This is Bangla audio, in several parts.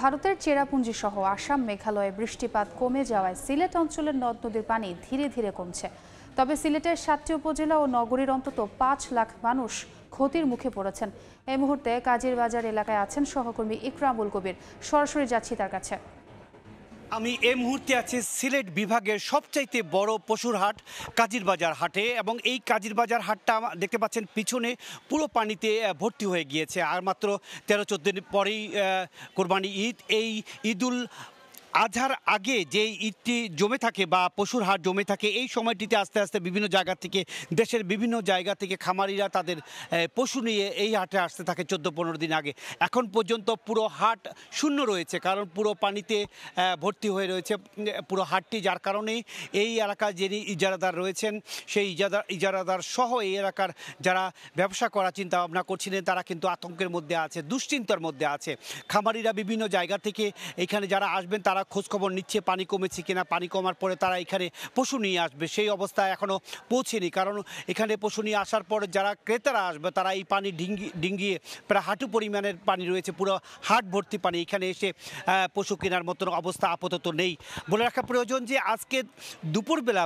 ভারতের চেরাপুঞ্জি সহ আসাম মেঘালয়ে বৃষ্টিপাত কমে যাওয়ায় সিলেট অঞ্চলের নদ নদীর পানি ধীরে ধীরে কমছে। তবে সিলেটের ৭টি উপজেলা ও নগরীর অন্তত ৫ লাখ মানুষ ক্ষতির মুখে পড়েছেন। এই মুহূর্তে কাজীর বাজার এলাকায় আছেন সহকর্মী ইকরামুল কবির। সরাসরি যাচ্ছি তার কাছে। আমি এই মুহূর্তে আছি সিলেট বিভাগের সবচাইতে বড় পশুর হাট কাজীর বাজার হাটে, এবং এই কাজীর বাজার হাটটা দেখতে পাচ্ছেন পিছনে পুরো পানিতে ভর্তি হয়ে গিয়েছে। আর মাত্র ১৩-১৪ দিন পরেই কোরবানি ঈদ। এই ঈদুল আজহার আগে যে ঈদটি জমে থাকে বা পশুর হাট জমে থাকে, এই সময়টিতে আস্তে আস্তে বিভিন্ন জায়গা থেকে, দেশের বিভিন্ন জায়গা থেকে খামারিরা তাদের পশু নিয়ে এই হাটে আসতে থাকে ১৪-১৫ দিন আগে। এখন পর্যন্ত পুরো হাট শূন্য রয়েছে, কারণ পুরো পানিতে ভর্তি হয়ে রয়েছে পুরো হাটটি। যার কারণে এই এলাকার যিনি ইজারাদার রয়েছেন, সেই ইজারাদার সহ এই এলাকার যারা ব্যবসা করার চিন্তা ভাবনা করছিলেন, তারা কিন্তু আতঙ্কের মধ্যে আছে, দুশ্চিন্তার মধ্যে আছে। খামারিরা বিভিন্ন জায়গা থেকে এখানে যারা আসবেন তারা খোঁজখবর নিচ্ছে পানি কমেছে কিনা, পানি কমার পরে তারা এখানে পশু নিয়ে আসবে। সেই অবস্থায় এখনও পৌঁছেনি, কারণ এখানে পশু নিয়ে আসার পরে যারা ক্রেতারা আসবে তারা এই পানি ডিঙ্গিয়ে প্রায় হাঁটু পরিমাণের পানি রয়েছে, পুরো হাট ভর্তি পানি। এখানে এসে পশু কেনার মতন অবস্থা আপাতত নেই। বলে রাখা প্রয়োজন যে আজকে দুপুরবেলা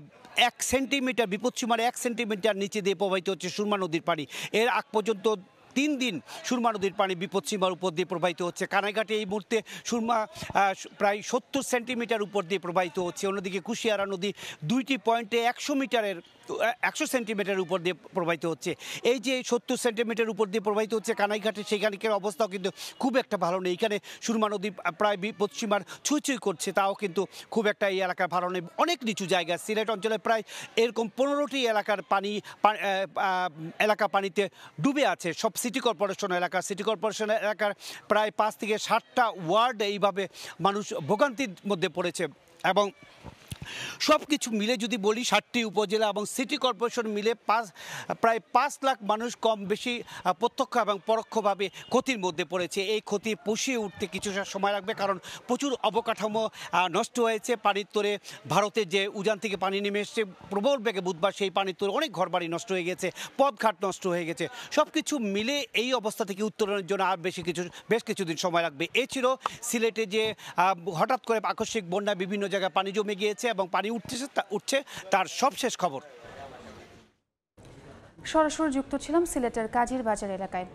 ১ সেন্টিমিটার বিপদসীমার ১ সেন্টিমিটার নিচে দিয়ে প্রবাহিত হচ্ছে সুরমা নদীর পানি। এর আগ পর্যন্ত ৩ দিন সুরমা নদীর পানি বিপদসীমার উপর দিয়ে প্রবাহিত হচ্ছে। কানাইঘাটে এই মুহূর্তে সুরমা প্রায় ৭০ সেন্টিমিটার উপর দিয়ে প্রবাহিত হচ্ছে। অন্যদিকে কুশিয়ারা নদী ২টি পয়েন্টে ১০০ সেন্টিমিটার উপর দিয়ে প্রবাহিত হচ্ছে। এই যে ৭০ সেন্টিমিটার উপর দিয়ে প্রবাহিত হচ্ছে কানাইঘাটে, সেখানকার অবস্থাও কিন্তু খুব একটা ভালো নেই। এখানে সুরমা নদী প্রায় বিপদসীমার ছুঁই করছে, তাও কিন্তু খুব একটা এই এলাকার ভালো নেই। অনেক নিচু জায়গা সিলেট অঞ্চলে প্রায় এরকম ১৫টি এলাকার এলাকা পানিতে ডুবে আছে। সব সিটি কর্পোরেশন এলাকার প্রায় ৫ থেকে ৭টা ওয়ার্ড এইভাবে মানুষ ভোগান্তির মধ্যে পড়েছে। এবং সব কিছু মিলে যদি বলি ৭টি উপজেলা এবং সিটি কর্পোরেশন মিলে প্রায় ৫ লাখ মানুষ কম বেশি প্রত্যক্ষ এবং পরোক্ষভাবে ক্ষতির মধ্যে পড়েছে। এই ক্ষতি পুষিয়ে উঠতে কিছু সময় লাগবে, কারণ প্রচুর অবকাঠামো নষ্ট হয়েছে পানির তোরে। ভারতের যে উজান থেকে পানি নেমে এসছে প্রবল বেগে বুধবার, সেই পানির তোরে অনেক ঘরবাড়ি নষ্ট হয়ে গেছে, পথঘাট নষ্ট হয়ে গেছে। সব কিছু মিলে এই অবস্থা থেকে উত্তরণের জন্য আর বেশ কিছুদিন সময় লাগবে। এ ছিল সিলেটে যে হঠাৎ করে আকস্মিক বন্যায় বিভিন্ন জায়গায় পানি জমে গিয়েছে এবং পানি উঠছে তার সবশেষ খবর। সরাসরি যুক্ত ছিলাম সিলেটের কাজীর বাজার এলাকায়।